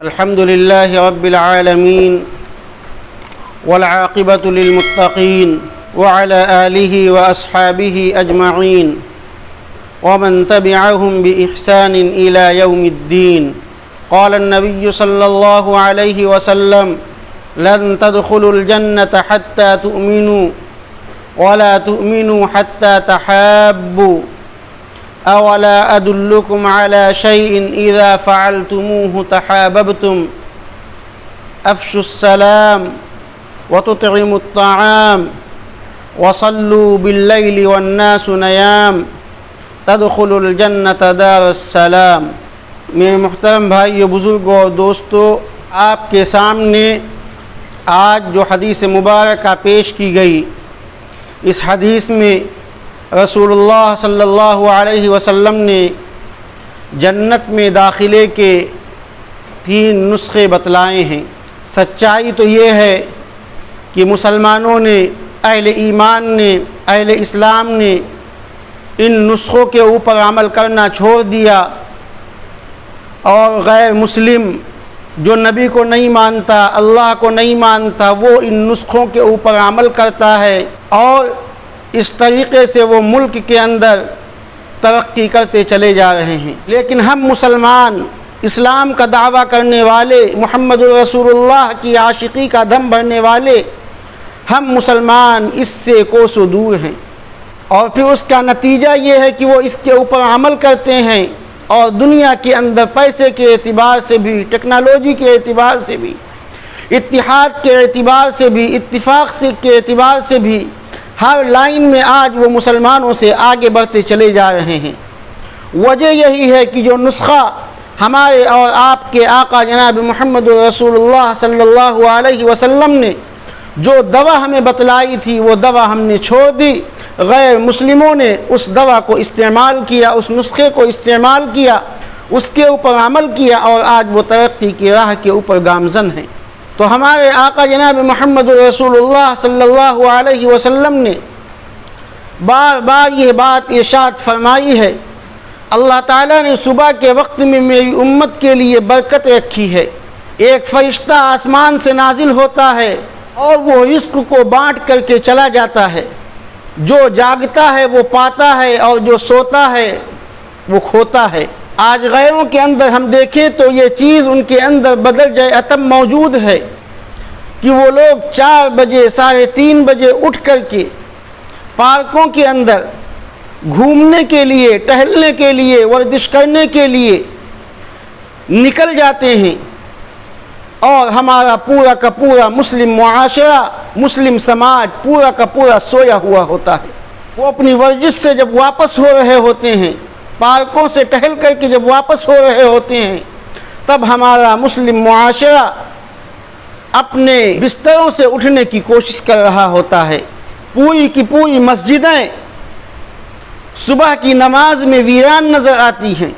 الحمد لله رب العالمين والعاقبة للمتقين وعلى آله وأصحابه أجمعين ومن تبعهم بإحسان إلى يوم الدين. قال النبي صلى الله عليه وسلم: لن تدخلوا الجنة حتى تؤمنوا ولا تؤمنوا حتى تحابوا اولا ادلكم على شيء اذا فعلتموه تحاببتم افشوا السلام وتطعموا الطعام وصلوا بالليل والناس نيام تدخلوا الجنة دار السلام. میرے محترم بھائیو، بزرگوں اور دوستو، آپ کے سامنے آج جو حدیث مبارکہ پیش کی گئی، اس حدیث میں رسول اللہ صلی اللہ علیہ وسلم نے جنت میں داخلے کے 3 نسخے بتلائے ہیں. سچائی تو یہ ہے کہ مسلمانوں نے، اہل ایمان نے، اہل اسلام نے ان نسخوں کے اوپر عمل کرنا چھوڑ دیا، اور غیر مسلم جو نبی کو نہیں مانتا، اللہ کو نہیں مانتا، وہ ان نسخوں کے اوپر عمل کرتا ہے، اور اس طریقے سے وہ ملک کے اندر ترقی کرتے چلے جا رہے ہیں. لیکن ہم مسلمان، اسلام کا دعویٰ کرنے والے، محمد رسول اللہ کی عاشقی کا دم بھرنے والے، ہم مسلمان اس سے کوسوں دور ہیں. اور پھر اس کا نتیجہ یہ ہے کہ وہ اس کے اوپر عمل کرتے ہیں، اور دنیا کے اندر پیسے کے اعتبار سے بھی، ٹیکنالوجی کے اعتبار سے بھی، اتحاد کے اعتبار سے بھی، اتفاق کے اعتبار سے بھی ہر لائن میں آج وہ مسلمانوں سے آگے بڑھتے چلے جا رہے ہیں. وجہ یہی ہے کہ جو نسخہ ہمارے اور آپ کے آقا جناب محمد رسول اللہ صلی اللہ علیہ وسلم نے جو دوا ہمیں بتلائی تھی، وہ دوا ہم نے چھوڑ دی. غیر مسلموں نے اس دوا کو استعمال کیا، اس نسخے کو استعمال کیا، اس کے اوپر عمل کیا، اور آج وہ ترقی کی راہ کے اوپر گامزن ہیں. تو ہمارے آقا جناب محمد رسول اللہ صلی اللہ علیہ وسلم نے بار بار یہ بات ارشاد فرمائی ہے. اللہ تعالیٰ نے صبح کے وقت میں میری امت کے لیے برکت رکھی ہے. ایک فرشتہ آسمان سے نازل ہوتا ہے اور وہ رزق کو بانٹ کر کے چلا جاتا ہے. جو جاگتا ہے وہ پاتا ہے، اور جو سوتا ہے وہ کھوتا ہے. آج غیروں کے اندر ہم دیکھیں تو یہ چیز ان کے اندر بدرجہ اتم موجود ہے کہ وہ لوگ 4 بجے 3:30 بجے اٹھ کر کے پارکوں کے اندر گھومنے کے لیے، ٹہلنے کے لیے، ورزش کرنے کے لیے نکل جاتے ہیں، اور ہمارا پورا کا پورا مسلم معاشرہ، مسلم سماج پورا کا پورا سویا ہوا ہوتا ہے. وہ اپنی ورزش سے جب واپس ہو رہے ہوتے ہیں، پارکوں سے ٹہل کر کے جب واپس ہو رہے ہوتے ہیں، تب ہمارا مسلم معاشرہ اپنے بستروں سے اٹھنے کی کوشش کر رہا ہوتا ہے. پوری کی پوری مسجدیں صبح کی نماز میں ویران نظر آتی ہیں،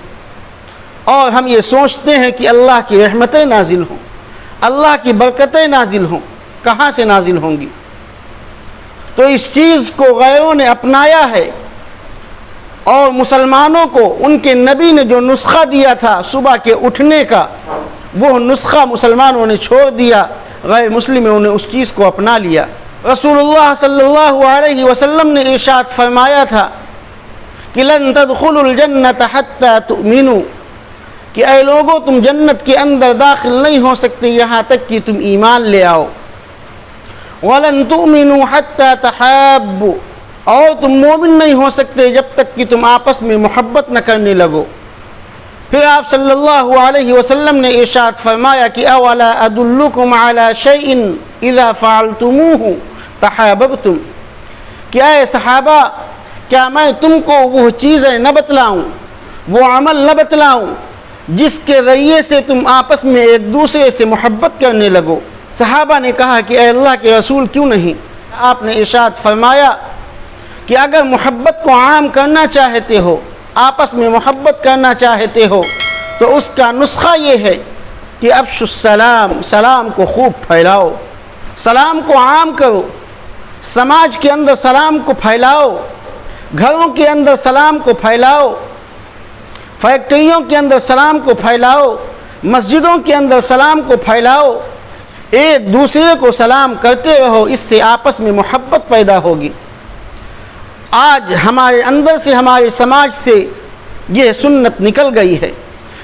اور ہم یہ سوچتے ہیں کہ اللہ کی رحمتیں نازل ہوں، اللہ کی برکتیں نازل ہوں. کہاں سے نازل ہوں گی؟ تو اس چیز کو غیروں نے اپنایا ہے، اور مسلمانوں کو ان کے نبی نے جو نسخہ دیا تھا صبح کے اٹھنے کا، وہ نسخہ مسلمانوں نے چھوڑ دیا، غیر مسلموں نے اس چیز کو اپنا لیا. رسول اللہ صلی اللہ علیہ وسلم نے ارشاد فرمایا تھا کہ لن تدخلوا الجنة حتى تؤمنوا، کہ اے لوگوں، تم جنت کے اندر داخل نہیں ہو سکتے یہاں تک کہ تم ایمان لے آؤ. وَلَن تُؤْمِنُوا حَتَّى تَحَابُّوا، اور تم مومن نہیں ہو سکتے جب تک کہ تم آپس میں محبت نہ کرنے لگو. پھر آپ صلی اللہ علیہ وسلم نے ارشاد فرمایا کہ اولا ادلکم علی شیء اذا فعلتموه تحاببتم، کہ اے صحابہ، کیا میں تم کو وہ چیزیں نہ بتلاؤں، وہ عمل نہ بتلاؤں جس کے ذریعے سے تم آپس میں ایک دوسرے سے محبت کرنے لگو. صحابہ نے کہا کہ اے اللہ کے رسول کیوں نہیں؟ آپ نے ارشاد فرمایا کہ اگر محبت کو عام کرنا چاہتے ہو، آپس میں محبت کرنا چاہتے ہو، تو اس کا نسخہ یہ ہے کہ افشوا السلام، سلام کو خوب پھیلاؤ، سلام کو عام کرو، سماج کے اندر سلام کو پھیلاؤ، گھروں کے اندر سلام کو پھیلاؤ، فیکٹریوں کے اندر سلام کو پھیلاؤ، مسجدوں کے اندر سلام کو پھیلاؤ، ایک دوسرے کو سلام کرتے رہو، اس سے آپس میں محبت پیدا ہوگی۔ آج ہمارے اندر سے، ہمارے سماج سے یہ سنت نکل گئی ہے،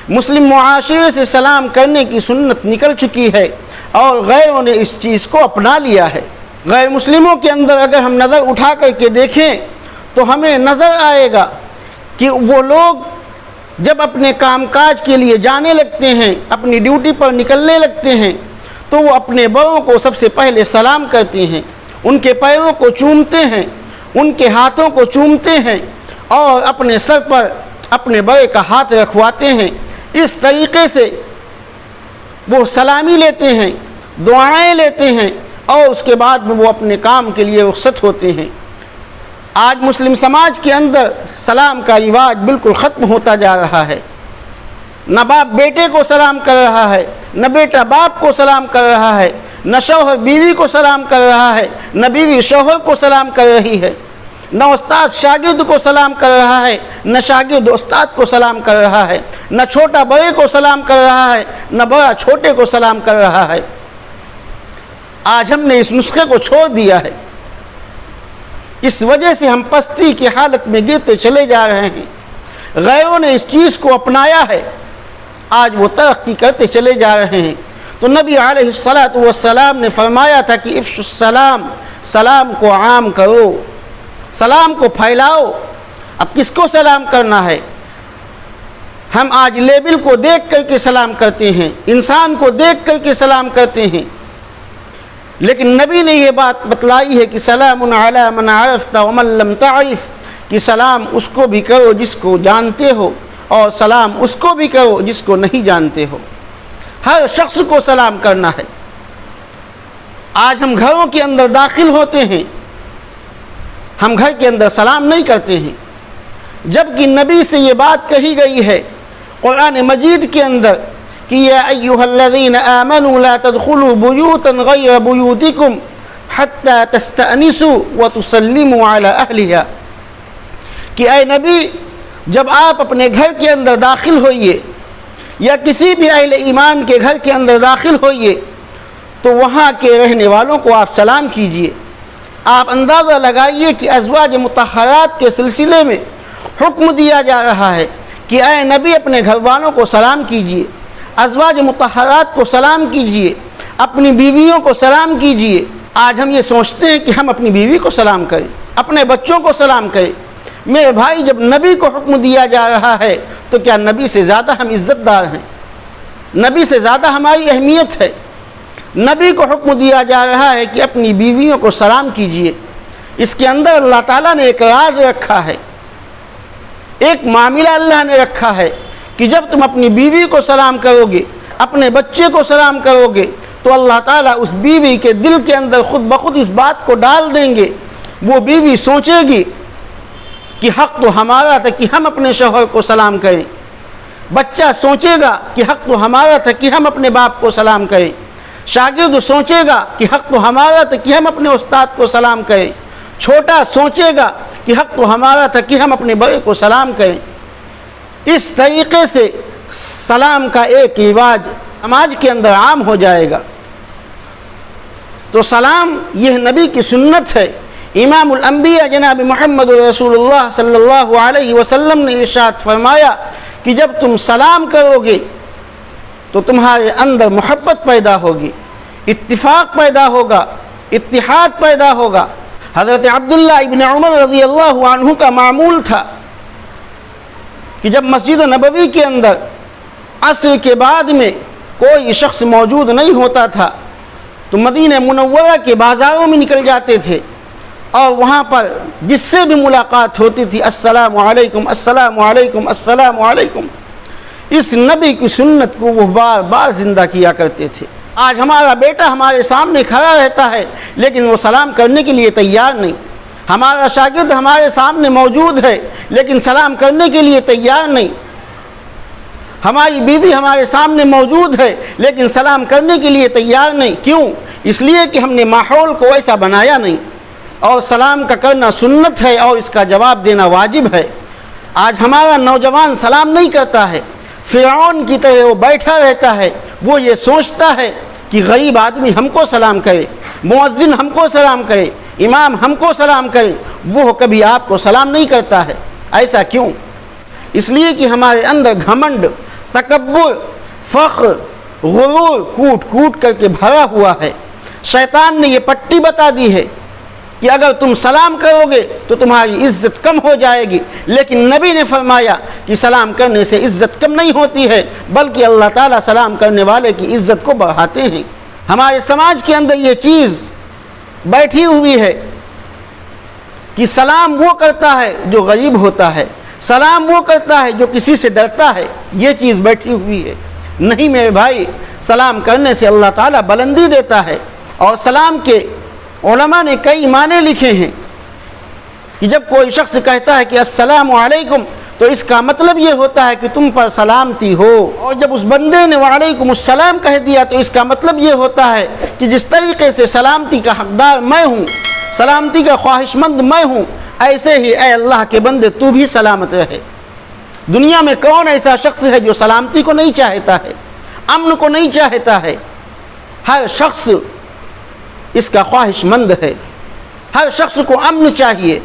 مسلم معاشرے سے سلام کرنے کی سنت نکل چکی ہے اور غیروں نے اس چیز کو اپنا لیا ہے۔ غیر مسلموں کے اندر اگر ہم نظر اٹھا کر کے دیکھیں تو ہمیں نظر آئے گا کہ وہ لوگ جب اپنے کام کاج کے لیے جانے لگتے ہیں، اپنی ڈیوٹی پر نکلنے لگتے ہیں، تو وہ اپنے بڑوں کو سب سے پہلے سلام کرتے ہیں، ان کے پیروں کو چومتے ہیں، ان کے ہاتھوں کو چومتے ہیں اور اپنے سر پر اپنے بڑے کا ہاتھ رکھواتے ہیں۔ اس طریقے سے وہ سلامی لیتے ہیں، دعائیں لیتے ہیں اور اس کے بعد وہ اپنے کام کے لیے رخصت ہوتے ہیں۔ آج مسلم سماج کے اندر سلام کا رواج بالکل ختم ہوتا جا رہا ہے۔ نہ باپ بیٹے کو سلام کر رہا ہے، نہ بیٹا باپ کو سلام کر رہا ہے، نہ شوہر بیوی کو سلام کر رہا ہے، نہ بیوی شوہر کو سلام کر رہی ہے، نہ استاد شاگرد کو سلام کر رہا ہے، نہ شاگرد استاد کو سلام کر رہا ہے، نہ چھوٹا بڑے کو سلام کر رہا ہے، نہ بڑا چھوٹے کو سلام کر رہا ہے۔ آج ہم نے اس نسخے کو چھوڑ دیا ہے، اس وجہ سے ہم پستی کی حالت میں گرتے چلے جا رہے ہیں۔ غیروں نے اس چیز کو اپنایا ہے، آج وہ ترقی کرتے چلے جا رہے ہیں۔ تو نبی علیہ الصلاۃ والسلام نے فرمایا تھا کہ افش السلام، سلام کو عام کرو، سلام کو پھیلاؤ۔ اب کس کو سلام کرنا ہے؟ ہم آج لیبل کو دیکھ کر کے سلام کرتے ہیں، انسان کو دیکھ کر کے سلام کرتے ہیں، لیکن نبی نے یہ بات بتلائی ہے کہ سلام علی من عرفت ومن لم تعرف، کہ سلام اس کو بھی کرو جس کو جانتے ہو اور سلام اس کو بھی کرو جس کو نہیں جانتے ہو۔ ہر شخص کو سلام کرنا ہے۔ آج ہم گھروں کے اندر داخل ہوتے ہیں، ہم گھر کے اندر سلام نہیں کرتے ہیں، جبکہ نبی سے یہ بات کہی گئی ہے قرآن مجید کے اندر کہ یا ایھا الذین آمنوا لا تدخلوا بیوتا غیر بیوتکم حتی تستأنسوا وتسلموا علی اہلہا، کہ اے نبی جب آپ اپنے گھر کے اندر داخل ہوئیے یا کسی بھی اہل ایمان کے گھر کے اندر داخل ہوئیے تو وہاں کے رہنے والوں کو آپ سلام کیجئے۔ آپ اندازہ لگائیے کہ ازواج مطہرات کے سلسلے میں حکم دیا جا رہا ہے کہ اے نبی اپنے گھر والوں کو سلام کیجئے، ازواج مطہرات کو سلام کیجئے، اپنی بیویوں کو سلام کیجئے۔ آج ہم یہ سوچتے ہیں کہ ہم اپنی بیوی کو سلام کریں، اپنے بچوں کو سلام کریں۔ میرے بھائی، جب نبی کو حکم دیا جا رہا ہے تو کیا نبی سے زیادہ ہم عزت دار ہیں؟ نبی سے زیادہ ہماری اہمیت ہے؟ نبی کو حکم دیا جا رہا ہے کہ اپنی بیویوں کو سلام کیجئے۔ اس کے اندر اللہ تعالیٰ نے ایک راز رکھا ہے، ایک معاملہ اللہ نے رکھا ہے کہ جب تم اپنی بیوی کو سلام کرو گے، اپنے بچے کو سلام کرو گے، تو اللہ تعالیٰ اس بیوی کے دل کے اندر خود بخود اس بات کو ڈال دیں گے۔ وہ بیوی سوچے گی کہ حق تو ہمارا تھا کہ ہم اپنے شوہر کو سلام کریں، بچہ سوچے گا کہ حق تو ہمارا تھا کہ ہم اپنے باپ کو سلام کریں، شاگرد سوچے گا کہ حق تو ہمارا تھا کہ ہم اپنے استاد کو سلام کریں، چھوٹا سوچے گا کہ حق تو ہمارا تھا کہ ہم اپنے بڑے کو سلام کریں۔ اس طریقے سے سلام کا ایک رواج سماج کے اندر عام ہو جائے گا۔ تو سلام یہ نبی کی سنت ہے۔ امام الانبیاء جناب محمد رسول اللہ صلی اللہ علیہ وسلم نے ارشاد فرمایا کہ جب تم سلام کرو گے تو تمہارے اندر محبت پیدا ہوگی، اتفاق پیدا ہوگا، اتحاد پیدا ہوگا۔ حضرت عبداللہ ابن عمر رضی اللہ عنہ کا معمول تھا کہ جب مسجد نبوی کے اندر عصر کے بعد میں کوئی شخص موجود نہیں ہوتا تھا تو مدینہ منورہ کے بازاروں میں نکل جاتے تھے اور وہاں پر جس سے بھی ملاقات ہوتی تھی السلام علیکم، السلام علیکم، السلام علیکم۔ اس نبی کی سنت کو وہ بار بار زندہ کیا کرتے تھے۔ آج ہمارا بیٹا ہمارے سامنے کھڑا رہتا ہے لیکن وہ سلام کرنے کے لیے تیار نہیں، ہمارا شاگرد ہمارے سامنے موجود ہے لیکن سلام کرنے کے لیے تیار نہیں، ہماری بیوی ہمارے سامنے موجود ہے لیکن سلام کرنے کے لیے تیار نہیں۔ کیوں؟ اس لیے کہ ہم نے ماحول کو ایسا بنایا نہیں، اور سلام کا کرنا سنت ہے اور اس کا جواب دینا واجب ہے۔ آج ہمارا نوجوان سلام نہیں کرتا ہے، فرعون کی طرح وہ بیٹھا رہتا ہے، وہ یہ سوچتا ہے کہ غریب آدمی ہم کو سلام کرے، مؤذن ہم کو سلام کرے، امام ہم کو سلام کرے، وہ کبھی آپ کو سلام نہیں کرتا ہے۔ ایسا کیوں؟ اس لیے کہ ہمارے اندر گھمنڈ، تکبر، فخر، غرور کوٹ کوٹ کر کے بھرا ہوا ہے۔ شیطان نے یہ پٹی بتا دی ہے کہ اگر تم سلام کرو گے تو تمہاری عزت کم ہو جائے گی، لیکن نبی نے فرمایا کہ سلام کرنے سے عزت کم نہیں ہوتی ہے، بلکہ اللہ تعالیٰ سلام کرنے والے کی عزت کو بڑھاتے ہیں۔ ہمارے سماج کے اندر یہ چیز بیٹھی ہوئی ہے کہ سلام وہ کرتا ہے جو غریب ہوتا ہے، سلام وہ کرتا ہے جو کسی سے ڈرتا ہے، یہ چیز بیٹھی ہوئی ہے۔ نہیں میرے بھائی، سلام کرنے سے اللہ تعالیٰ بلندی دیتا ہے، اور سلام کے علماء نے کئی معنی لکھے ہیں کہ جب کوئی شخص کہتا ہے کہ السلام علیکم تو اس کا مطلب یہ ہوتا ہے کہ تم پر سلامتی ہو، اور جب اس بندے نے وعلیکم السلام کہہ دیا تو اس کا مطلب یہ ہوتا ہے کہ جس طریقے سے سلامتی کا حقدار میں ہوں، سلامتی کا خواہش مند میں ہوں، ایسے ہی اے اللہ کے بندے تو بھی سلامت رہے۔ دنیا میں کون ایسا شخص ہے جو سلامتی کو نہیں چاہتا ہے، امن کو نہیں چاہتا ہے؟ ہر شخص اس کا خواہش مند ہے، ہر شخص کو امن چاہیے۔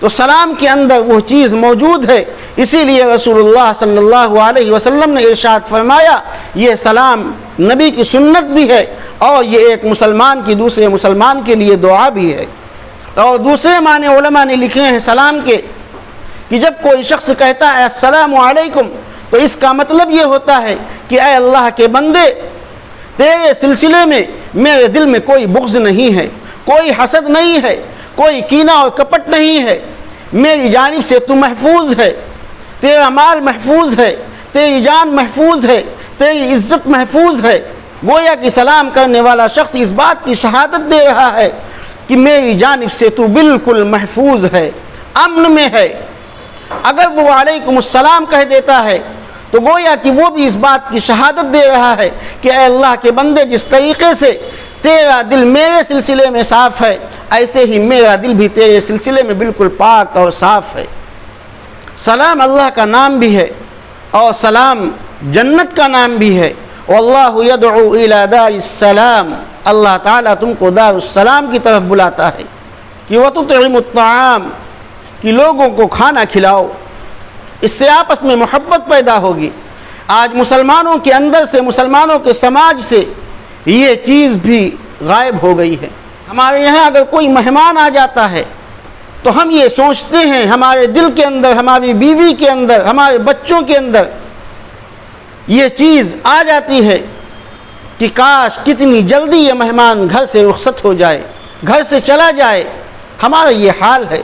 تو سلام کے اندر وہ چیز موجود ہے، اسی لیے رسول اللہ صلی اللہ علیہ وسلم نے ارشاد فرمایا یہ سلام نبی کی سنت بھی ہے، اور یہ ایک مسلمان کی دوسرے مسلمان کے لیے دعا بھی ہے۔ اور دوسرے معنی علماء نے لکھے ہیں سلام کے کہ جب کوئی شخص کہتا ہے السلام علیکم تو اس کا مطلب یہ ہوتا ہے کہ اے اللہ کے بندے تیرے سلسلے میں میرے دل میں کوئی بغض نہیں ہے، کوئی حسد نہیں ہے، کوئی کینہ اور کپٹ نہیں ہے، میری جانب سے تو محفوظ ہے، تیرا مال محفوظ ہے، تیری جان محفوظ ہے، تیری عزت محفوظ ہے۔ گویا کہ سلام کرنے والا شخص اس بات کی شہادت دے رہا ہے کہ میری جانب سے تو بالکل محفوظ ہے، امن میں ہے۔ اگر وہ علیکم السلام کہہ دیتا ہے تو گویا کہ وہ بھی اس بات کی شہادت دے رہا ہے کہ اے اللہ کے بندے جس طریقے سے تیرا دل میرے سلسلے میں صاف ہے، ایسے ہی میرا دل بھی تیرے سلسلے میں بالکل پاک اور صاف ہے۔ سلام اللہ کا نام بھی ہے، اور سلام جنت کا نام بھی ہے۔ واللہ یدعو الی دار السلام، اللہ تعالیٰ تم کو دار السلام کی طرف بلاتا ہے کہ وتطعم الطعام، کہ لوگوں کو کھانا کھلاؤ، اس سے آپس میں محبت پیدا ہوگی۔ آج مسلمانوں کے اندر سے، مسلمانوں کے سماج سے یہ چیز بھی غائب ہو گئی ہے۔ ہمارے یہاں اگر کوئی مہمان آ جاتا ہے تو ہم یہ سوچتے ہیں، ہمارے دل کے اندر، ہماری بیوی کے اندر، ہمارے بچوں کے اندر یہ چیز آ جاتی ہے کہ کاش کتنی جلدی یہ مہمان گھر سے رخصت ہو جائے، گھر سے چلا جائے۔ ہمارا یہ حال ہے،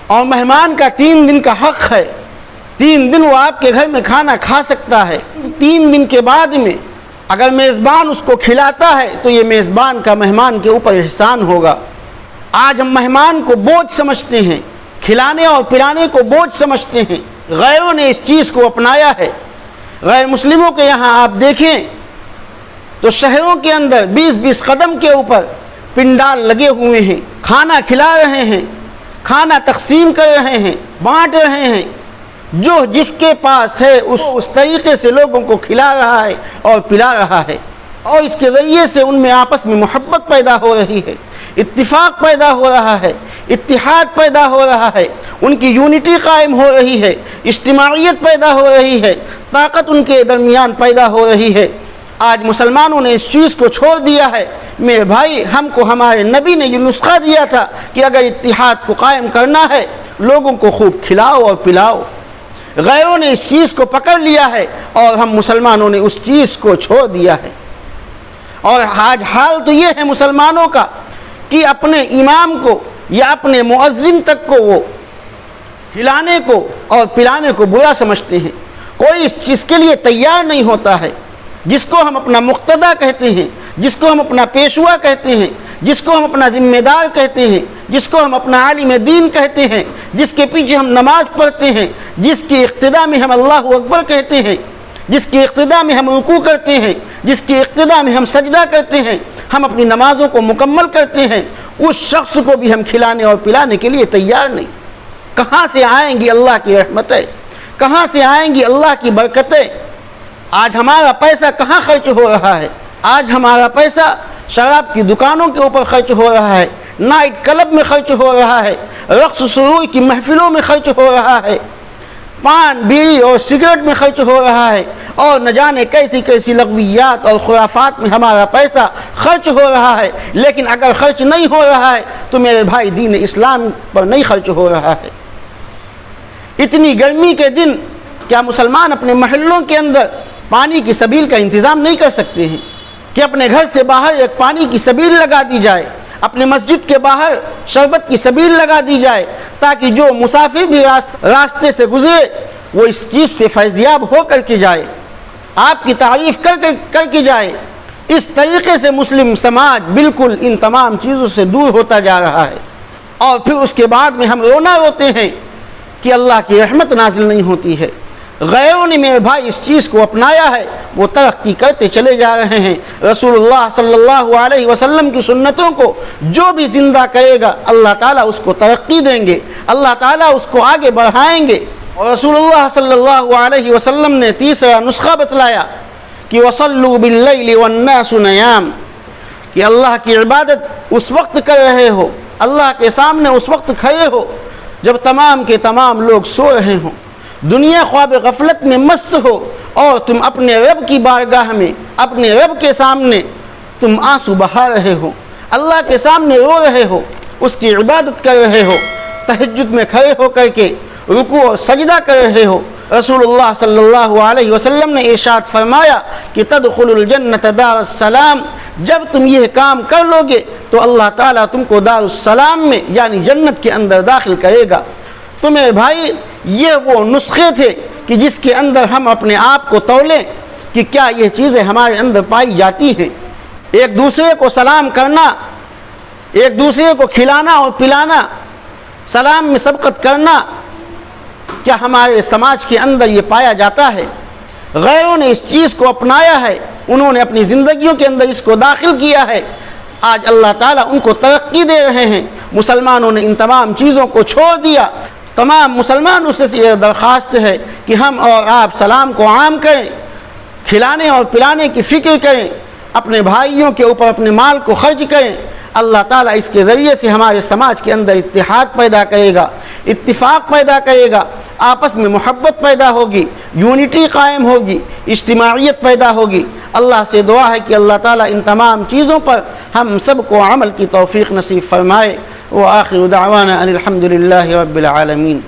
اور مہمان کا 3 دن کا حق ہے، 3 دن وہ آپ کے گھر میں کھانا کھا سکتا ہے۔ 3 دن کے بعد میں اگر میزبان اس کو کھلاتا ہے تو یہ میزبان کا مہمان کے اوپر احسان ہوگا۔ آج ہم مہمان کو بوجھ سمجھتے ہیں، کھلانے اور پلانے کو بوجھ سمجھتے ہیں۔ غیروں نے اس چیز کو اپنایا ہے۔ غیر مسلموں کے یہاں آپ دیکھیں تو شہروں کے اندر 20-20 قدم کے اوپر پنڈال لگے ہوئے ہیں، کھانا کھلا رہے ہیں، کھانا تقسیم کر رہے ہیں، بانٹ رہے ہیں۔ جو جس کے پاس ہے اس طریقے سے لوگوں کو کھلا رہا ہے اور پلا رہا ہے، اور اس کے ذریعے سے ان میں آپس میں محبت پیدا ہو رہی ہے، اتفاق پیدا ہو رہا ہے، اتحاد پیدا ہو رہا ہے، ان کی یونٹی قائم ہو رہی ہے، اجتماعیت پیدا ہو رہی ہے، طاقت ان کے درمیان پیدا ہو رہی ہے۔ آج مسلمانوں نے اس چیز کو چھوڑ دیا ہے۔ میرے بھائی، ہم کو ہمارے نبی نے یہ نسخہ دیا تھا کہ اگر اتحاد کو قائم کرنا ہے لوگوں کو خوب کھلاؤ اور پلاؤ۔ غیروں نے اس چیز کو پکڑ لیا ہے اور ہم مسلمانوں نے اس چیز کو چھوڑ دیا ہے۔ اور آج حال تو یہ ہے مسلمانوں کا کہ اپنے امام کو یا اپنے مؤذن تک کو وہ کھلانے کو اور پلانے کو برا سمجھتے ہیں۔ کوئی اس چیز کے لیے تیار نہیں ہوتا ہے۔ جس کو ہم اپنا مقتدی کہتے ہیں، جس کو ہم اپنا پیشوا کہتے ہیں، جس کو ہم اپنا ذمہ دار کہتے ہیں، جس کو ہم اپنا عالم دین کہتے ہیں، جس کے پیچھے ہم نماز پڑھتے ہیں، جس کی اقتداء میں ہم اللہ اکبر کہتے ہیں، جس کی اقتداء میں ہم رکوع کرتے ہیں، جس کی اقتداء میں ہم سجدہ کرتے ہیں، ہم اپنی نمازوں کو مکمل کرتے ہیں، اس شخص کو بھی ہم کھلانے اور پلانے کے لیے تیار نہیں۔ کہاں سے آئیں گی اللہ کی رحمتیں؟ کہاں سے آئیں گی اللہ کی برکتیں؟ آج ہمارا پیسہ کہاں خرچ ہو رہا ہے؟ آج ہمارا پیسہ شراب کی دکانوں کے اوپر خرچ ہو رہا ہے، نائٹ کلب میں خرچ ہو رہا ہے، رقص سرور کی محفلوں میں خرچ ہو رہا ہے، پان بیڑی اور سگریٹ میں خرچ ہو رہا ہے، اور نہ جانے کیسی کیسی لغویات اور خرافات میں ہمارا پیسہ خرچ ہو رہا ہے۔ لیکن اگر خرچ نہیں ہو رہا ہے تو میرے بھائی دین اسلام پر نہیں خرچ ہو رہا ہے۔ اتنی گرمی کے دن کیا مسلمان اپنے محلوں کے اندر پانی کی سبیل کا انتظام نہیں کر سکتے ہیں کہ اپنے گھر سے باہر ایک پانی کی سبیل لگا دی جائے، اپنے مسجد کے باہر شربت کی سبیل لگا دی جائے، تاکہ جو مسافر بھی راستے سے گزرے وہ اس چیز سے فیضیاب ہو کر کے جائے، آپ کی تعریف کر کے جائے۔ اس طریقے سے مسلم سماج بالکل ان تمام چیزوں سے دور ہوتا جا رہا ہے، اور پھر اس کے بعد میں ہم رونا روتے ہیں کہ اللہ کی رحمت نازل نہیں ہوتی ہے۔ غیروں نے میرے بھائی اس چیز کو اپنایا ہے، وہ ترقی کرتے چلے جا رہے ہیں۔ رسول اللہ صلی اللہ علیہ وسلم کی سنتوں کو جو بھی زندہ کرے گا اللہ تعالیٰ اس کو ترقی دیں گے، اللہ تعالیٰ اس کو آگے بڑھائیں گے۔ اور رسول اللہ صلی اللہ علیہ وسلم نے تیسرا نسخہ بتلایا کہ وَصَلُّوا بِاللَّيْلِ وَالنَّاسُ نِيَامٌ، کہ اللہ کی عبادت اس وقت کر رہے ہو، اللہ کے سامنے اس وقت کھڑے ہو جب تمام کے تمام لوگ سو رہے ہوں، دنیا خواب غفلت میں مست ہو، اور تم اپنے رب کی بارگاہ میں اپنے رب کے سامنے تم آنسو بہا رہے ہو، اللہ کے سامنے رو رہے ہو، اس کی عبادت کر رہے ہو، تہجد میں کھڑے ہو کر کے رکوع اور سجدہ کر رہے ہو۔ رسول اللہ صلی اللہ علیہ وسلم نے ارشاد فرمایا کہ تدخل الجنت دار السلام، جب تم یہ کام کر لو گے تو اللہ تعالیٰ تم کو دار السلام میں یعنی جنت کے اندر داخل کرے گا۔ تو میرے بھائی یہ وہ نسخے تھے کہ جس کے اندر ہم اپنے آپ کو تولیں کہ کیا یہ چیزیں ہمارے اندر پائی جاتی ہیں۔ ایک دوسرے کو سلام کرنا، ایک دوسرے کو کھلانا اور پلانا، سلام میں سبقت کرنا، کیا ہمارے سماج کے اندر یہ پایا جاتا ہے؟ غیروں نے اس چیز کو اپنایا ہے، انہوں نے اپنی زندگیوں کے اندر اس کو داخل کیا ہے۔ آج اللہ تعالیٰ ان کو ترقی دے رہے ہیں، مسلمانوں نے ان تمام چیزوں کو چھوڑ دیا۔ تمام مسلمانوں سے یہ درخواست ہے کہ ہم اور آپ سلام کو عام کریں، کھلانے اور پلانے کی فکر کریں، اپنے بھائیوں کے اوپر اپنے مال کو خرچ کریں۔ اللہ تعالیٰ اس کے ذریعے سے ہمارے سماج کے اندر اتحاد پیدا کرے گا، اتفاق پیدا کرے گا، آپس میں محبت پیدا ہوگی، یونٹی قائم ہوگی، اجتماعیت پیدا ہوگی۔ اللہ سے دعا ہے کہ اللہ تعالیٰ ان تمام چیزوں پر ہم سب کو عمل کی توفیق نصیب فرمائے۔ وآخر دعوانا ان الحمد للہ رب العالمین۔